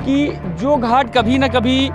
कि जो घाट कभी ना कभी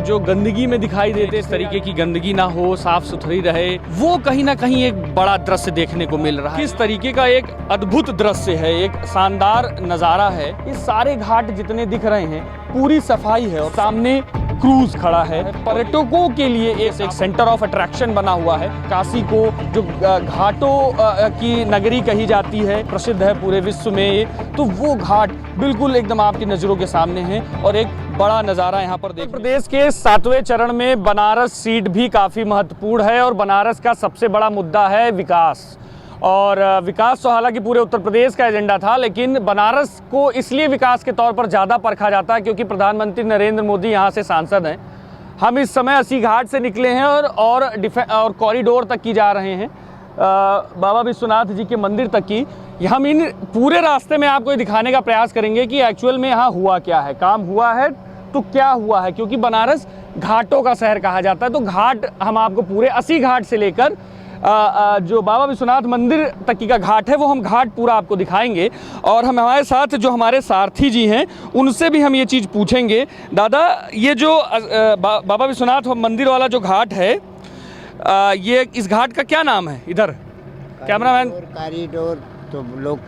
जो गंदगी में दिखाई देते, इस तरीके की गंदगी ना हो, साफ सुथरी रहे, वो कहीं ना कहीं एक बड़ा दृश्य देखने को मिल रहा है। किस तरीके का एक अद्भुत दृश्य है, एक शानदार नज़ारा है। ये सारे घाट जितने दिख रहे हैं पूरी सफाई है और सामने क्रूज खड़ा है। पर्यटकों के लिए एक सेंटर ऑफ अट्रैक्शन बना हुआ है। काशी को जो घाटों की नगरी कही जाती है, प्रसिद्ध है पूरे विश्व में, तो वो घाट बिल्कुल एकदम आपकी नज़रों के सामने है और एक बड़ा नज़ारा यहाँ पर देखिए। प्रदेश के 7वें चरण में बनारस सीट भी काफ़ी महत्वपूर्ण है और बनारस का सबसे बड़ा मुद्दा है विकास। और विकास तो हालांकि पूरे उत्तर प्रदेश का एजेंडा था, लेकिन बनारस को इसलिए विकास के तौर पर ज़्यादा परखा जाता है क्योंकि प्रधानमंत्री नरेंद्र मोदी यहाँ से सांसद हैं। हम इस समय 80 घाट से निकले हैं और कॉरिडोर तक की जा रहे हैं, बाबा विश्वनाथ जी के मंदिर तक की। हम इन पूरे रास्ते में आपको दिखाने का प्रयास करेंगे कि एक्चुअल में यहाँ हुआ क्या है, काम हुआ है तो क्या हुआ है, क्योंकि बनारस घाटों का शहर कहा जाता है। तो घाट हम आपको पूरे 80 घाट से लेकर जो बाबा विश्वनाथ मंदिर तक की का घाट है वो हम घाट पूरा आपको दिखाएंगे। और हम हमारे साथ जो हमारे सारथी जी हैं उनसे भी हम ये चीज़ पूछेंगे। दादा, ये जो बाबा विश्वनाथ मंदिर वाला जो घाट है, ये इस घाट का क्या नाम है? इधर कैमरामैन। कॉरिडोर तो लोग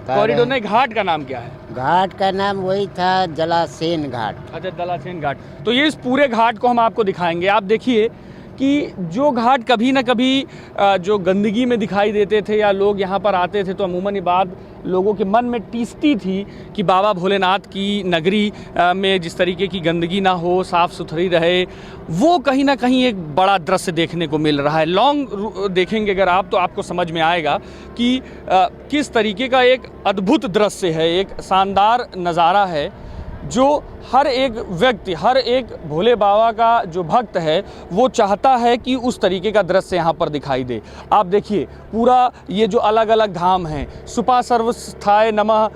कॉरिडोर नहीं, घाट का नाम क्या है? घाट का नाम वही था, जलासेन घाट। अच्छा, जलासेन घाट। तो ये इस पूरे घाट को हम आपको दिखाएंगे। आप देखिए कि जो घाट कभी ना कभी जो गंदगी में दिखाई देते थे या लोग यहाँ पर आते थे, तो अमूमन ये बात लोगों के मन में टीसती थी कि बाबा भोलेनाथ की नगरी में जिस तरीके की गंदगी ना हो, साफ़ सुथरी रहे, वो कहीं ना कहीं एक बड़ा दृश्य देखने को मिल रहा है। लॉन्ग देखेंगे अगर आप तो आपको समझ में आएगा कि किस तरीके का एक अद्भुत दृश्य है, एक शानदार नज़ारा है जो हर एक व्यक्ति, हर एक भोले बाबा का जो भक्त है वो चाहता है कि उस तरीके का दृश्य यहाँ पर दिखाई दे। आप देखिए पूरा ये जो अलग अलग धाम हैं, सुपा सर्वस्थाय नमः,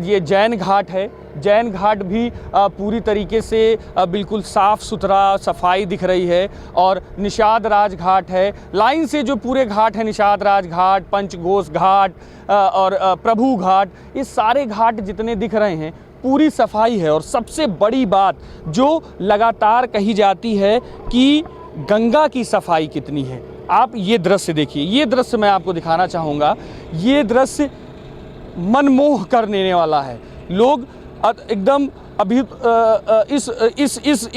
ये जैन घाट है। जैन घाट भी पूरी तरीके से बिल्कुल साफ़ सुथरा सफाई दिख रही है। और निषाद राज घाट है। लाइन से जो पूरे घाट हैं, निषाद राज घाट, पंचघोष घाट और प्रभु घाट, ये सारे घाट जितने दिख रहे हैं पूरी सफाई है। और सबसे बड़ी बात जो लगातार कही जाती है कि गंगा की सफाई कितनी है। आप ये दृश्य देखिए, ये दृश्य मैं आपको दिखाना चाहूँगा। ये दृश्य मनमोह करने वाला है। लोग एकदम अभी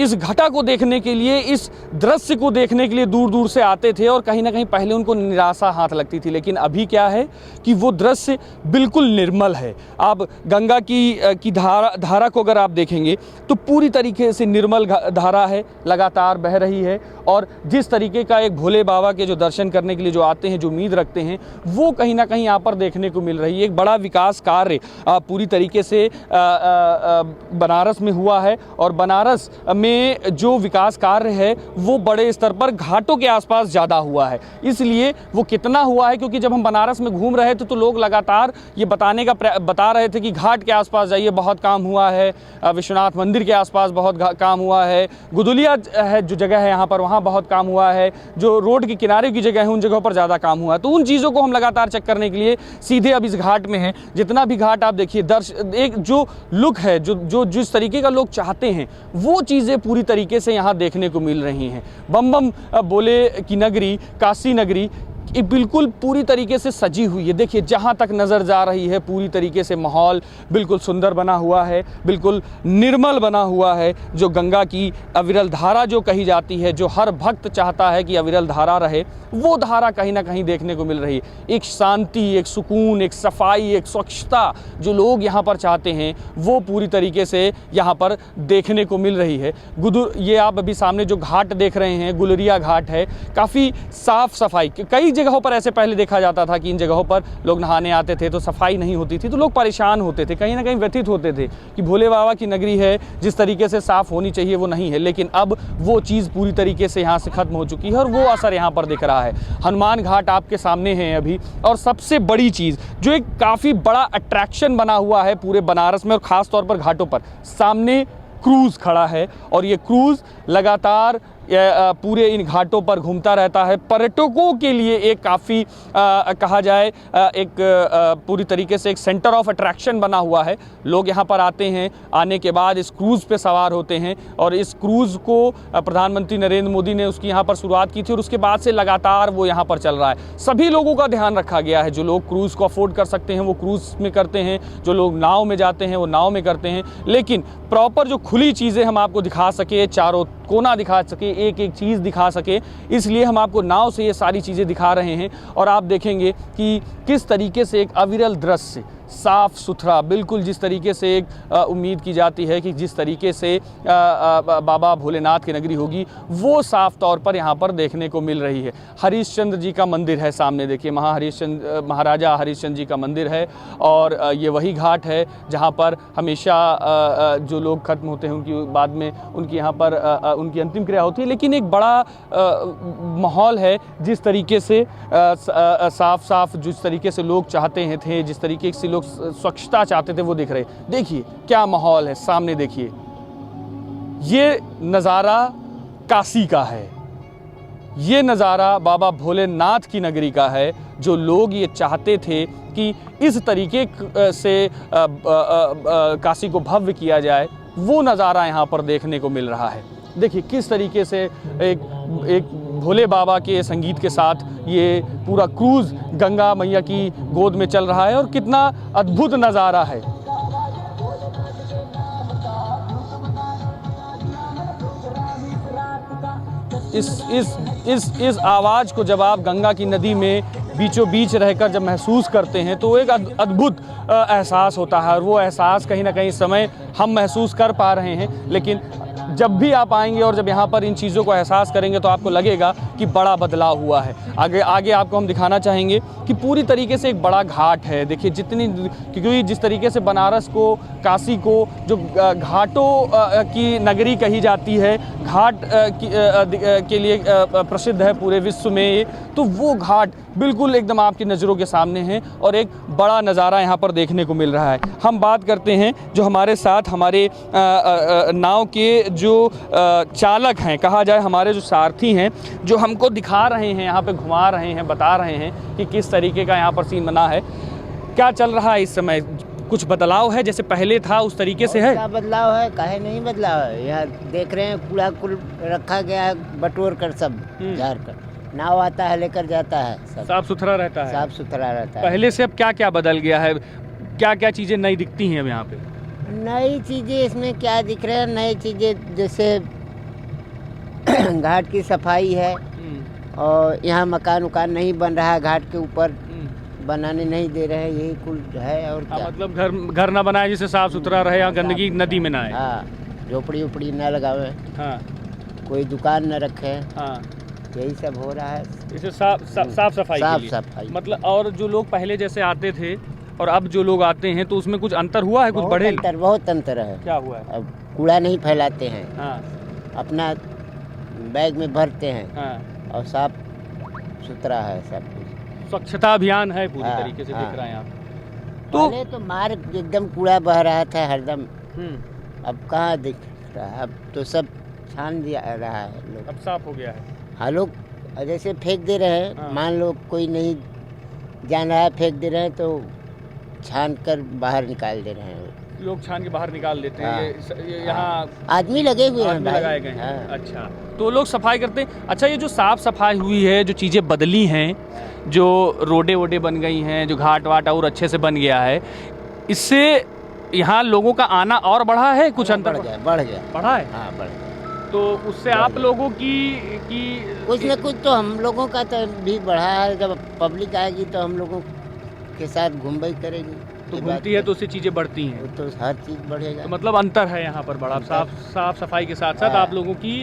इस घटा को देखने के लिए, इस दृश्य को देखने के लिए दूर दूर से आते थे और कहीं ना कहीं पहले उनको निराशा हाथ लगती थी, लेकिन अभी क्या है कि वो दृश्य बिल्कुल निर्मल है। आप गंगा की धारा को अगर आप देखेंगे तो पूरी तरीके से निर्मल धारा है, लगातार बह रही है। और जिस तरीके का एक भोले बाबा के जो दर्शन करने के लिए जो आते हैं, जो उम्मीद रखते हैं, वो कहीं ना कहीं यहाँ पर देखने को मिल रही है। एक बड़ा विकास कार्य पूरी तरीके से बनारस में हुआ है। और बनारस में जो विकास कार्य है वो बड़े स्तर पर घाटों के आसपास ज़्यादा हुआ है। इसलिए वो कितना हुआ है, क्योंकि जब हम बनारस में घूम रहे थे तो लोग लगातार ये बता रहे थे कि घाट के आसपास जाइए, बहुत काम हुआ है, विश्वनाथ मंदिर के आसपास बहुत काम हुआ है, गुदुलिया है जो जगह है यहाँ पर, वहाँ बहुत काम हुआ है, जो रोड के किनारे की जगह है उन जगहों पर ज़्यादा काम हुआ है। तो उन चीज़ों को हम लगातार चेक करने के लिए सीधे अब इस घाट में हैं। जितना भी घाट आप देखिए, एक जो लुक है, जो जिस तरीके का लोग चाहते हैं वो चीज़ें पूरी तरीके से यहाँ देखने को मिल रही हैं। बम बम बोले की नगरी, काशी नगरी बिल्कुल पूरी तरीके से सजी हुई है। देखिए जहाँ तक नज़र जा रही है पूरी तरीके से माहौल बिल्कुल सुंदर बना हुआ है, बिल्कुल निर्मल बना हुआ है। जो गंगा की अविरल धारा जो कही जाती है, जो हर भक्त चाहता है कि अविरल धारा रहे, वो धारा कहीं ना कहीं देखने को मिल रही है। एक शांति, एक सुकून, एक सफाई, एक स्वच्छता जो लोग यहाँ पर चाहते हैं वो पूरी तरीके से यहाँ पर देखने को मिल रही है। ये आप अभी सामने जो घाट देख रहे हैं, गुलरिया घाट है, काफ़ी साफ़ सफाई। कई जगहों पर ऐसे पहले देखा जाता था कि इन जगहों पर लोग नहाने आते थे तो सफाई नहीं होती थी, तो लोग परेशान होते थे, कहीं ना कहीं व्यथित होते थे कि भोले बाबा की नगरी है, जिस तरीके से साफ़ होनी चाहिए वो नहीं है। लेकिन अब वो चीज़ पूरी तरीके से यहाँ से ख़त्म हो चुकी है और वो असर यहाँ पर दिख रहा है। हनुमान घाट आपके सामने है अभी। और सबसे बड़ी चीज़ जो एक काफ़ी बड़ा अट्रैक्शन बना हुआ है पूरे बनारस में और ख़ास तौर पर घाटों पर, सामने क्रूज़ खड़ा है। और ये क्रूज़ लगातार पूरे इन घाटों पर घूमता रहता है। पर्यटकों के लिए एक काफ़ी कहा जाए एक पूरी तरीके से एक सेंटर ऑफ अट्रैक्शन बना हुआ है। लोग यहाँ पर आते हैं, आने के बाद इस क्रूज़ पे सवार होते हैं और इस क्रूज़ को प्रधानमंत्री नरेंद्र मोदी ने उसकी यहाँ पर शुरुआत की थी और उसके बाद से लगातार वो यहाँ पर चल रहा है। सभी लोगों का ध्यान रखा गया है। जो लोग क्रूज़ को अफोर्ड कर सकते हैं वो क्रूज़ में करते हैं, जो लोग नाव में जाते हैं वो नाव में करते हैं, लेकिन प्रॉपर जो खुली चीज़ें हम आपको दिखा सके, चारों कोना दिखा सके, एक एक चीज़ दिखा सके, इसलिए हम आपको नाव से ये सारी चीज़ें दिखा रहे हैं। और आप देखेंगे कि किस तरीके से एक अविरल दृश्य, साफ़ सुथरा, बिल्कुल जिस तरीके से एक उम्मीद की जाती है कि जिस तरीके से बाबा भोलेनाथ की नगरी होगी, वो साफ तौर पर यहाँ पर देखने को मिल रही है। हरिश्चंद्र जी का मंदिर है सामने, देखिए महाराजा हरिश्चंद्र जी का मंदिर है और ये वही घाट है जहाँ पर हमेशा जो लोग खत्म होते हैं उनकी बाद में उनकी यहाँ पर उनकी अंतिम क्रिया होती है। लेकिन एक बड़ा माहौल है, जिस तरीके से साफ जिस तरीके से लोग चाहते हैं थे, जिस तरीके से लोग स्वच्छता चाहते थे, वो दिख रहे। देखिए क्या माहौल है सामने, देखिए ये नज़ारा काशी का है, ये नज़ारा बाबा भोलेनाथ की नगरी का है। जो लोग ये चाहते थे कि इस तरीके से काशी को भव्य किया जाए, वो नज़ारा यहाँ पर देखने को मिल रहा है। देखिए किस तरीके से एक भोले बाबा के संगीत के साथ ये पूरा क्रूज़ गंगा मैया की गोद में चल रहा है और कितना अद्भुत नज़ारा है। इस आवाज़ को जब आप गंगा की नदी में बीचों बीच रहकर जब महसूस करते हैं तो एक अद्भुत एहसास होता है और वो एहसास कहीं ना कहीं इस समय हम महसूस कर पा रहे हैं। लेकिन जब भी आप आएंगे और जब यहाँ पर इन चीज़ों को एहसास करेंगे तो आपको लगेगा कि बड़ा बदलाव हुआ है। आगे आपको हम दिखाना चाहेंगे कि पूरी तरीके से एक बड़ा घाट है। देखिए क्योंकि जिस तरीके से बनारस को, काशी को जो घाटों की नगरी कही जाती है, घाट के लिए प्रसिद्ध है पूरे विश्व में, तो वो घाट बिल्कुल एकदम आपकी नज़रों के सामने है और एक बड़ा नज़ारा यहाँ पर देखने को मिल रहा है। हम बात करते हैं जो हमारे साथ हमारे नाव के जो चालक हैं, कहा जाए हमारे जो सारथी हैं, जो हमको दिखा रहे हैं, यहाँ पे घुमा रहे हैं, बता रहे हैं कि किस तरीके का यहाँ पर सीन बना है, क्या चल रहा है इस समय। कुछ बदलाव है, जैसे पहले था उस तरीके से है? क्या बदलाव है, काहे नहीं बदलाव है। यहाँ देख रहे हैं कूड़ा कुल रखा गया है, बटोर कर सब झाड़ कर, नाव आता है लेकर जाता है, सब साफ सुथरा रहता है। साफ सुथरा रहता है। पहले से अब क्या क्या बदल गया है, क्या क्या चीज़ें नई दिखती हैं अब यहाँ पे? नई चीज़ें इसमें क्या दिख रहे हैं, नई चीज़ें जैसे घाट की सफाई है और यहाँ मकान उकान नहीं बन रहा है, घाट के ऊपर बनाने नहीं दे रहे हैं, यही कुल है। और क्या मतलब घर ना बनाए जिससे साफ सुथरा रहे, यहाँ गंदगी नदी में ना आए। हाँ, झोपड़ी उपड़ी न लगावे, हाँ, कोई दुकान न रखे, हाँ, यही सब हो रहा है। इसे साफ सफाई के लिए। सफाई मतलब और जो लोग पहले जैसे आते थे और अब जो लोग आते हैं तो उसमें कुछ अंतर हुआ है, कुछ बढ़े? बहुत अंतर है। क्या हुआ है? अब कूड़ा नहीं फैलाते हैं, हाँ, अपना बैग में भरते हैं, हाँ, और साफ सुथरा है सब कुछ। स्वच्छता अभियान है पूरी हाँ, तरीके से हाँ। दिख रहा है आप। पहले तो मार एकदम कूड़ा बह रहा था हरदम, अब कहाँ दिख रहा है, अब तो सब छान दिया रहा है लोग, अब साफ हो गया है। हाँ, लोग जैसे फेंक दे रहे हैं, हाँ। मान लो कोई नहीं जान रहा है, फेंक दे रहे हैं तो छान कर बाहर निकाल दे रहे हैं। लोग छान के बाहर निकाल देते हैं। हाँ। ये यहाँ आदमी लगे हुए हैं आदमी भाई। लगाए गए हैं। हाँ। अच्छा, तो लोग सफाई करते हैं। अच्छा, ये जो साफ सफाई हुई है, जो चीज़ें बदली हैं, जो रोडे वोडे बन गई हैं, जो घाट वाट और अच्छे से बन गया है, इससे यहाँ लोगों का आना और बढ़ा है, कुछ अंतर बढ़ा है। बढ़ा है? हाँ, बढ़ गया। तो उससे आप लोगों की कुछ न कुछ तो हम लोगों का तो भी बढ़ा है। जब पब्लिक आएगी तो हम लोगों के साथ घूमबई करेगी, तो घूमती है तो उससे चीज़ें बढ़ती हैं, तो हर चीज़ बढ़ेगा। तो मतलब अंतर है यहाँ पर बड़ा। साफ सफाई के साथ साथ हाँ। आप लोगों की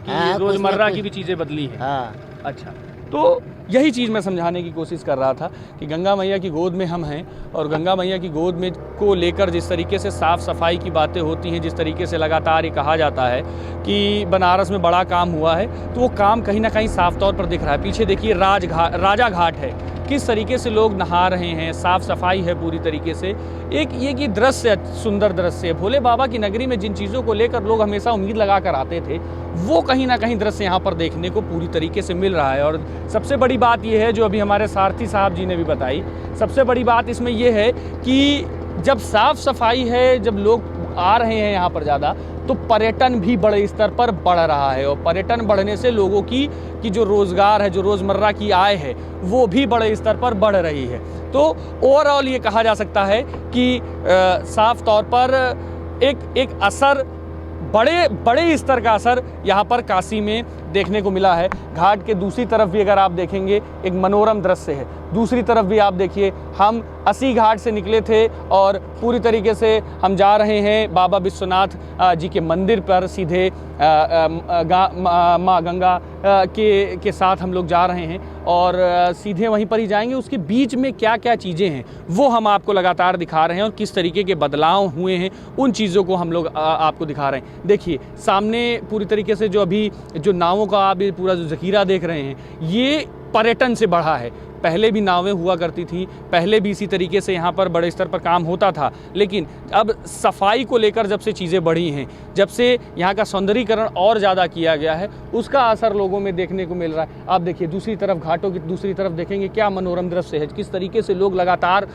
हाँ, रोज़मर्रा कुछ की भी चीज़ें बदली हैं। हाँ। अच्छा, तो यही चीज़ मैं समझाने की कोशिश कर रहा था कि गंगा मैया की गोद में हम हैं और गंगा मैया की गोद में को लेकर जिस तरीके से साफ़ सफाई की बातें होती हैं, जिस तरीके से लगातार ये कहा जाता है कि बनारस में बड़ा काम हुआ है, तो वो काम कहीं ना कहीं साफ तौर पर दिख रहा है। पीछे देखिए राजा घाट है, किस तरीके से लोग नहा रहे हैं, साफ सफाई है पूरी तरीके से। एक ये कि दृश्य सुंदर दृश्य है। भोले बाबा की नगरी में जिन चीज़ों को लेकर लोग हमेशा उम्मीद लगा कर आते थे, वो कहीं ना कहीं दृश्य यहाँ पर देखने को पूरी तरीके से मिल रहा है। और सबसे बड़ी बात ये है जो अभी हमारे सारथी साहब जी ने भी बताई, सबसे बड़ी बात इसमें ये है कि जब साफ सफाई है, जब लोग आ रहे हैं यहाँ पर ज़्यादा, तो पर्यटन भी बड़े स्तर पर बढ़ रहा है। और पर्यटन बढ़ने से लोगों की जो रोज़गार है, जो रोज़मर्रा की आय है, वो भी बड़े स्तर पर बढ़ रही है। तो ओवरऑल ये कहा जा सकता है कि साफ तौर पर एक असर, बड़े स्तर का असर यहाँ पर काशी में देखने को मिला है। घाट के दूसरी तरफ भी अगर आप देखेंगे एक मनोरम दृश्य है। दूसरी तरफ भी आप देखिए, हम अस्सी घाट से निकले थे और पूरी तरीके से हम जा रहे हैं बाबा विश्वनाथ जी के मंदिर पर। सीधे माँ गंगा के साथ हम लोग जा रहे हैं और सीधे वहीं पर ही जाएंगे। उसके बीच में क्या क्या चीज़ें हैं वो हम आपको लगातार दिखा रहे हैं और किस तरीके के बदलाव हुए हैं उन चीज़ों को हम लोग आपको दिखा रहे हैं। देखिए सामने पूरी तरीके से जो अभी जो नावों का आप पूरा जो ज़खीरा देख रहे हैं, ये पर्यटन से बढ़ा है। पहले भी नावें हुआ करती थी, पहले भी इसी तरीके से यहाँ पर बड़े स्तर पर काम होता था, लेकिन अब सफाई को लेकर जब से चीज़ें बढ़ी हैं, जब से यहाँ का सौंदर्यीकरण और ज़्यादा किया गया है, उसका असर लोगों में देखने को मिल रहा है। आप देखिए दूसरी तरफ, घाटों की दूसरी तरफ देखेंगे क्या मनोरम दृश्य है, किस तरीके से लोग लगातार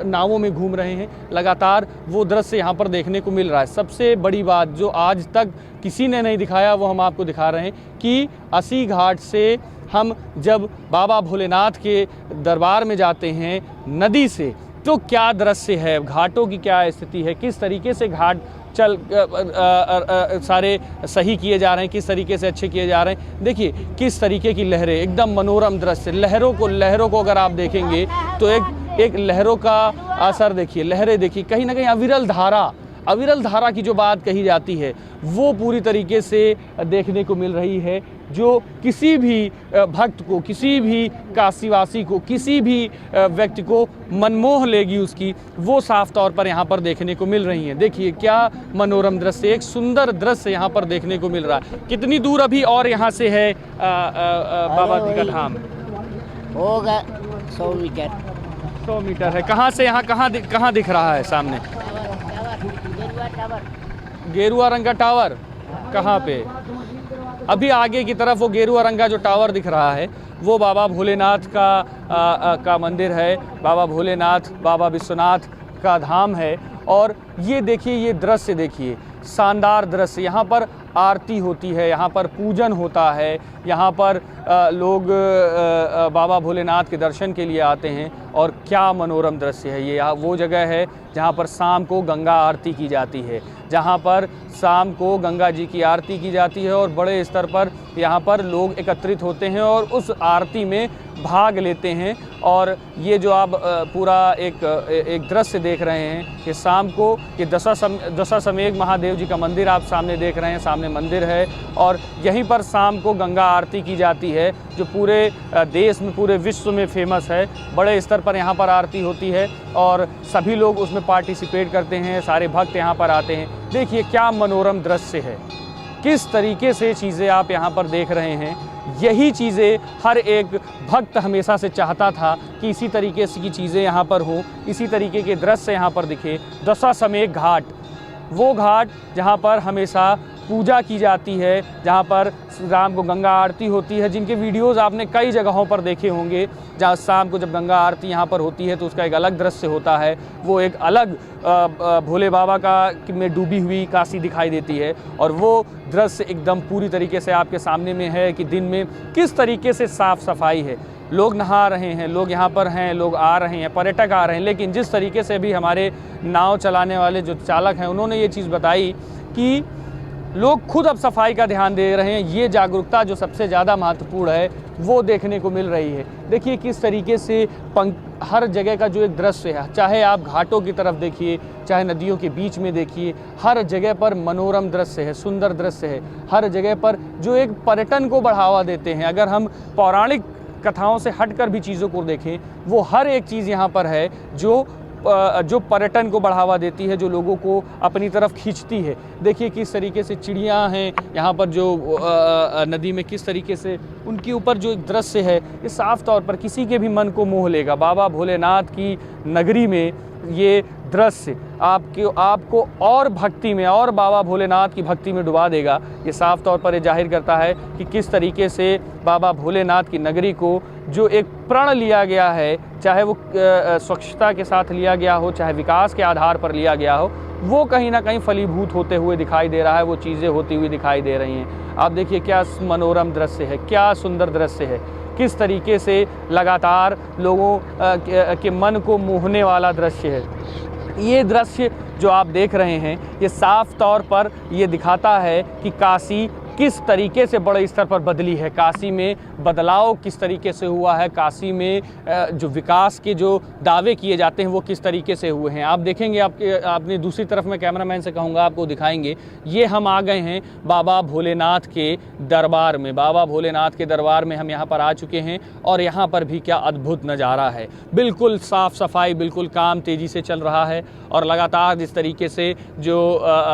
नावों में घूम रहे हैं, लगातार वो दृश्य यहाँ पर देखने को मिल रहा है। सबसे बड़ी बात जो आज तक किसी ने नहीं दिखाया वो हम आपको दिखा रहे हैं कि अस्सी घाट से हम जब बाबा भोलेनाथ के दरबार में जाते हैं नदी से, तो क्या दृश्य है, घाटों की क्या स्थिति है, किस तरीके से घाट सारे सही किए जा रहे हैं, किस तरीके से अच्छे किए जा रहे हैं। देखिए किस तरीके की लहरें, एकदम मनोरम दृश्य। लहरों को अगर आप देखेंगे तो एक लहरों का असर देखिए, लहरें देखिए, कहीं ना कहीं अविरल धारा की जो बात कही जाती है वो पूरी तरीके से देखने को मिल रही है, जो किसी भी भक्त को, किसी भी काशीवासी को, किसी भी व्यक्ति को मनमोह लेगी उसकी, वो साफ तौर पर यहाँ पर देखने को मिल रही हैं। देखिए क्या मनोरम दृश्य, एक सुंदर दृश्य यहाँ पर देखने को मिल रहा है। कितनी दूर अभी और यहाँ से है बाबा जी का धाम? होगा 100 मीटर। 100 मीटर है। कहाँ से यहाँ कहाँ दिख रहा है सामने? गेरुआ रंग का टावर कहाँ पे? अभी आगे की तरफ वो गेरुआ रंग का जो टावर दिख रहा है वो बाबा भोलेनाथ का मंदिर है। बाबा भोलेनाथ, बाबा विश्वनाथ का धाम है। और ये देखिए, ये दृश्य देखिए, शानदार दृश्य। यहाँ पर आरती होती है, यहाँ पर पूजन होता है, यहाँ पर लोग बाबा भोलेनाथ के दर्शन के लिए आते हैं। और क्या मनोरम दृश्य है ये। वो जगह है जहाँ पर शाम को गंगा आरती की जाती है, जहाँ पर शाम को गंगा जी की आरती की जाती है और बड़े स्तर पर यहाँ पर लोग एकत्रित होते हैं और उस आरती में भाग लेते हैं। और ये जो आप पूरा एक दृश्य देख रहे हैं कि शाम को ये दशाश्वमेध महादेव जी का मंदिर आप सामने देख रहे हैं, सामने मंदिर है और यहीं पर शाम को गंगा आरती की जाती है, जो पूरे देश में, पूरे विश्व में फेमस है। बड़े स्तर पर यहाँ पर आरती होती है और सभी लोग उसमें पार्टिसिपेट करते हैं, सारे भक्त यहाँ पर आते हैं। देखिए क्या मनोरम दृश्य है, किस तरीके से चीज़ें आप यहाँ पर देख रहे हैं। यही चीज़ें हर एक भक्त हमेशा से चाहता था कि इसी तरीके से की चीज़ें यहाँ पर हों, इसी तरीके के दृश्य यहाँ पर दिखे। दशाश्वमेध घाट, वो घाट जहाँ पर हमेशा पूजा की जाती है, जहाँ पर राम को गंगा आरती होती है, जिनके वीडियोज़ आपने कई जगहों पर देखे होंगे, जहाँ शाम को जब गंगा आरती यहाँ पर होती है तो उसका एक अलग दृश्य होता है। वो एक अलग भोले बाबा का में डूबी हुई काशी दिखाई देती है और वो दृश्य एकदम पूरी तरीके से आपके सामने में है कि दिन में किस तरीके से साफ़ सफाई है। लोग नहा रहे हैं, लोग यहाँ पर हैं, लोग आ रहे हैं, पर्यटक आ रहे हैं, लेकिन जिस तरीके से भी हमारे नाव चलाने वाले जो चालक हैं उन्होंने ये चीज़ बताई कि लोग खुद अब सफाई का ध्यान दे रहे हैं। ये जागरूकता जो सबसे ज़्यादा महत्वपूर्ण है वो देखने को मिल रही है। देखिए किस तरीके से हर जगह का जो एक दृश्य है, चाहे आप घाटों की तरफ देखिए, चाहे नदियों के बीच में देखिए, हर जगह पर मनोरम दृश्य है, सुंदर दृश्य है। हर जगह पर जो एक पर्यटन को बढ़ावा देते हैं। अगर हम पौराणिक कथाओं से हटकर भी चीज़ों को देखें, वो हर एक चीज़ यहाँ पर है जो जो पर्यटन को बढ़ावा देती है, जो लोगों को अपनी तरफ खींचती है। देखिए किस तरीके से चिड़ियाँ हैं यहाँ पर, जो नदी में किस तरीके से उनके ऊपर जो एक दृश्य है, ये साफ तौर पर किसी के भी मन को मोह लेगा। बाबा भोलेनाथ की नगरी में ये दृश्य आपको और भक्ति में और बाबा भोलेनाथ की भक्ति में डुबा देगा। ये साफ तौर पर ये जाहिर करता है कि किस तरीके से बाबा भोलेनाथ की नगरी को जो एक प्रण लिया गया है, चाहे वो स्वच्छता के साथ लिया गया हो, चाहे विकास के आधार पर लिया गया हो, वो कहीं ना कहीं फलीभूत होते हुए दिखाई दे रहा है, वो चीज़ें होती हुई दिखाई दे रही हैं। आप देखिए क्या मनोरम दृश्य है, क्या सुंदर दृश्य है, किस तरीके से लगातार लोगों के मन को मोहने वाला दृश्य है। ये दृश्य जो आप देख रहे हैं, ये साफ तौर पर ये दिखाता है कि काशी किस तरीके से बड़े स्तर पर बदली है, काशी में बदलाव किस तरीके से हुआ है, काशी में जो विकास के जो दावे किए जाते हैं वो किस तरीके से हुए हैं। आप देखेंगे, आपने दूसरी तरफ मैं कैमरामैन से कहूँगा आपको दिखाएंगे, ये हम आ गए हैं बाबा भोलेनाथ के दरबार में। बाबा भोलेनाथ के दरबार में हम यहाँ पर आ चुके हैं और यहाँ पर भी क्या अद्भुत नज़ारा है। बिल्कुल साफ़ सफाई, बिल्कुल काम तेज़ी से चल रहा है और लगातार जिस तरीके से जो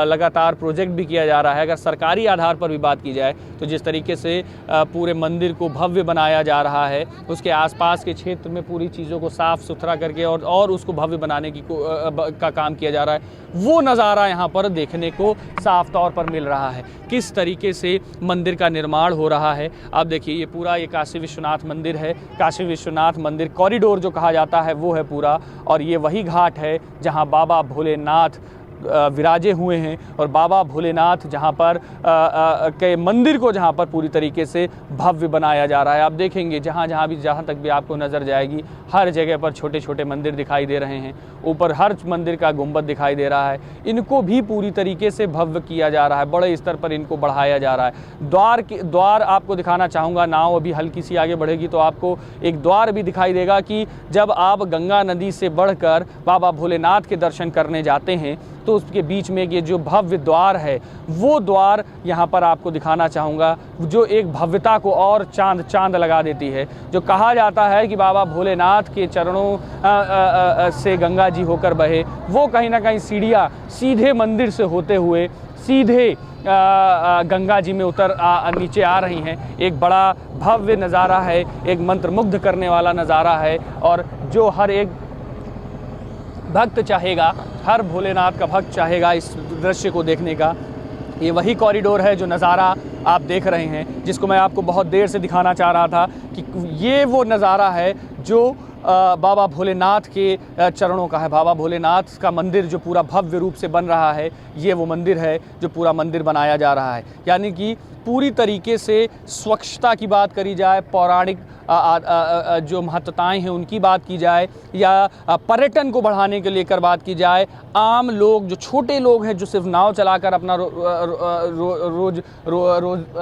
लगातार प्रोजेक्ट भी किया जा रहा है। अगर सरकारी आधार पर भी बात की जाए तो जिस तरीके से पूरे मंदिर को भव्य बनाया जा रहा है, उसके आसपास के क्षेत्र में पूरी चीज़ों को साफ़ सुथरा करके और उसको भव्य बनाने की का काम किया जा रहा है, वो नज़ारा यहाँ पर देखने को साफ तौर पर मिल रहा है। किस तरीके से मंदिर का निर्माण हो रहा है आप देखिए। ये पूरा ये काशी विश्वनाथ मंदिर है। काशी विश्वनाथ मंदिर कॉरिडोर जो कहा जाता है वो है पूरा, और ये वही घाट है जहाँ बाबा भोलेनाथ विराजे हुए हैं और बाबा भोलेनाथ जहाँ पर के मंदिर को जहाँ पर पूरी तरीके से भव्य बनाया जा रहा है। आप देखेंगे जहाँ तक भी आपको नज़र जाएगी, हर जगह पर छोटे छोटे मंदिर दिखाई दे रहे हैं। ऊपर हर मंदिर का गुंबद दिखाई दे रहा है। इनको भी पूरी तरीके से भव्य किया जा रहा है, बड़े स्तर पर इनको बढ़ाया जा रहा है। द्वार आपको दिखाना चाहूँगा, नाव अभी हल्की सी आगे बढ़ेगी तो आपको एक द्वार भी दिखाई देगा कि जब आप गंगा नदी से बढ़कर बाबा भोलेनाथ के दर्शन करने जाते हैं तो उसके बीच में ये जो भव्य द्वार है, वो द्वार यहाँ पर आपको दिखाना चाहूँगा, जो एक भव्यता को और चांद लगा देती है। जो कहा जाता है कि बाबा भोलेनाथ के चरणों से गंगा जी होकर बहे, वो कहीं ना कहीं सीढ़ियाँ सीधे मंदिर से होते हुए सीधे गंगा जी में नीचे आ रही हैं। एक बड़ा भव्य नज़ारा है, एक मंत्रमुग्ध करने वाला नज़ारा है, और जो हर एक भक्त चाहेगा, हर भोलेनाथ का भक्त चाहेगा इस दृश्य को देखने का। ये वही कॉरिडोर है जो नज़ारा आप देख रहे हैं, जिसको मैं आपको बहुत देर से दिखाना चाह रहा था कि ये वो नज़ारा है जो बाबा भोलेनाथ के चरणों का है। बाबा भोलेनाथ का मंदिर जो पूरा भव्य रूप से बन रहा है, ये वो मंदिर है जो पूरा मंदिर बनाया जा रहा है। यानी कि पूरी तरीके से स्वच्छता की बात करी जाए, पौराणिक जो महत्ताएं हैं उनकी बात की जाए, या पर्यटन को बढ़ाने के लेकर बात की जाए, आम लोग जो छोटे लोग हैं जो सिर्फ नाव चलाकर अपना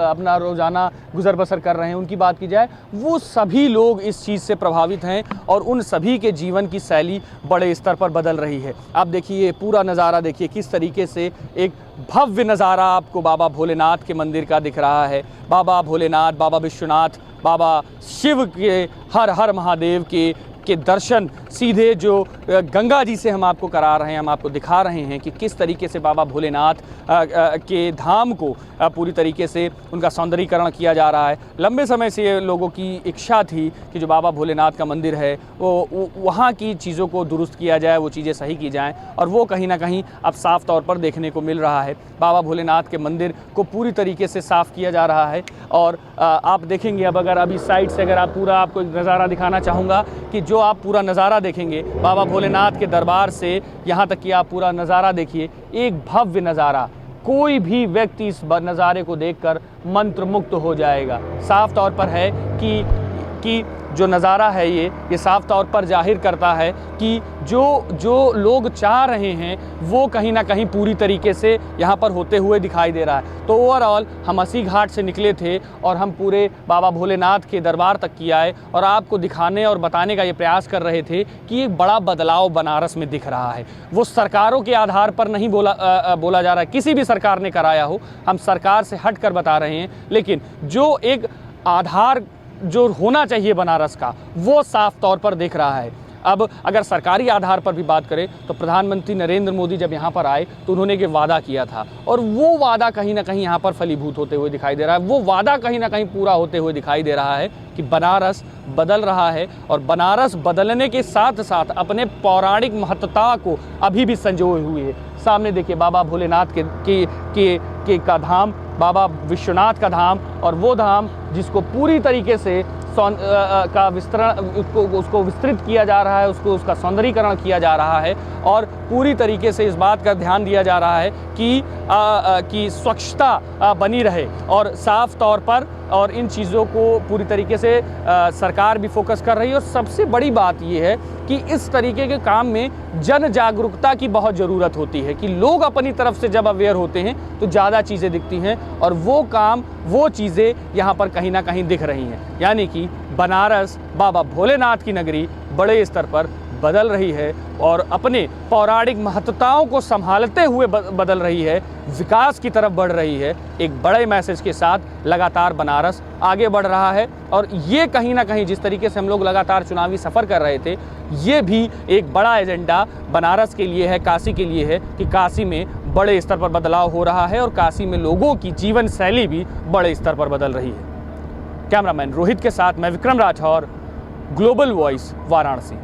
अपना रोज़ाना गुजर बसर कर रहे हैं, उनकी बात की जाए, वो सभी लोग इस चीज़ से प्रभावित हैं और उन सभी के जीवन की शैली बड़े स्तर पर बदल रही है। आप देखिए पूरा नज़ारा देखिए, किस तरीके से एक भव्य नज़ारा आपको बाबा भोलेनाथ के मंदिर का दिख रहा है। बाबा भोलेनाथ, बाबा विश्वनाथ, बाबा शिव के हर हर महादेव के दर्शन सीधे जो गंगा जी से हम आपको करा रहे हैं, हम आपको दिखा रहे हैं कि किस तरीके से बाबा भोलेनाथ के धाम को पूरी तरीके से उनका सौंदर्यीकरण किया जा रहा है। लंबे समय से ये लोगों की इच्छा थी कि जो बाबा भोलेनाथ का मंदिर है वो वहाँ की चीज़ों को दुरुस्त किया जाए, वो चीज़ें सही की जाएँ, और वो कहीं ना कहीं अब साफ़ तौर पर देखने को मिल रहा है। बाबा भोलेनाथ के मंदिर को पूरी तरीके से साफ़ किया जा रहा है। और आप देखेंगे अब इस साइड से अगर आप पूरा आपको एक नज़ारा दिखाना चाहूँगा कि जो आप पूरा नज़ारा देखेंगे बाबा भोलेनाथ के दरबार से यहाँ तक कि आप पूरा नज़ारा देखिए, एक भव्य नज़ारा। कोई भी व्यक्ति इस नज़ारे को देखकर मंत्रमुग्ध हो जाएगा। साफ तौर पर है कि जो नज़ारा है ये साफ तौर पर जाहिर करता है कि जो लोग चाह रहे हैं वो कहीं ना कहीं पूरी तरीके से यहाँ पर होते हुए दिखाई दे रहा है। तो ओवरऑल हम अस्सी घाट से निकले थे और हम पूरे बाबा भोलेनाथ के दरबार तक की आए और आपको दिखाने और बताने का ये प्रयास कर रहे थे कि एक बड़ा बदलाव बनारस में दिख रहा है। वो सरकारों के आधार पर नहीं बोला जा रहा है, किसी भी सरकार ने कराया हो, हम सरकार से हट कर बता रहे हैं, लेकिन जो एक आधार जो होना चाहिए बनारस का, वो साफ तौर पर दिख रहा है। अब अगर सरकारी आधार पर भी बात करें तो प्रधानमंत्री नरेंद्र मोदी जब यहाँ पर आए तो उन्होंने एक वादा किया था और वो वादा कहीं ना कहीं यहाँ पर फलीभूत होते हुए दिखाई दे रहा है। वो वादा कहीं ना कहीं पूरा होते हुए दिखाई दे रहा है कि बनारस बदल रहा है और बनारस बदलने के साथ साथ अपने पौराणिक महत्ता को अभी भी संजोए हुए है। सामने देखिए बाबा भोलेनाथ के का धाम, बाबा विश्वनाथ का धाम, और वो धाम जिसको पूरी तरीके से का विस्तरण उसको विस्तृत किया जा रहा है, उसका सौंदर्यीकरण किया जा रहा है और पूरी तरीके से इस बात का ध्यान दिया जा रहा है कि स्वच्छता बनी रहे और साफ तौर पर, और इन चीज़ों को पूरी तरीके से सरकार भी फोकस कर रही है। और सबसे बड़ी बात ये है कि इस तरीके के काम में जन जागरूकता की बहुत ज़रूरत होती है कि लोग अपनी तरफ से जब अवेयर होते हैं तो ज़्यादा चीज़ें दिखती हैं और वो काम, वो चीज़ें यहाँ पर कहीं ना कहीं दिख रही हैं। यानी कि बनारस बाबा भोलेनाथ की नगरी बड़े स्तर पर बदल रही है और अपने पौराणिक महत्ताओं को संभालते हुए बदल रही है, विकास की तरफ बढ़ रही है। एक बड़े मैसेज के साथ लगातार बनारस आगे बढ़ रहा है और ये कहीं ना कहीं जिस तरीके से हम लोग लगातार चुनावी सफ़र कर रहे थे, ये भी एक बड़ा एजेंडा बनारस के लिए है, काशी के लिए है कि काशी में बड़े स्तर पर बदलाव हो रहा है और काशी में लोगों की जीवन शैली भी बड़े स्तर पर बदल रही है। कैमरामैन रोहित के साथ मैं विक्रम राठौर, ग्लोबल वॉइस, वाराणसी।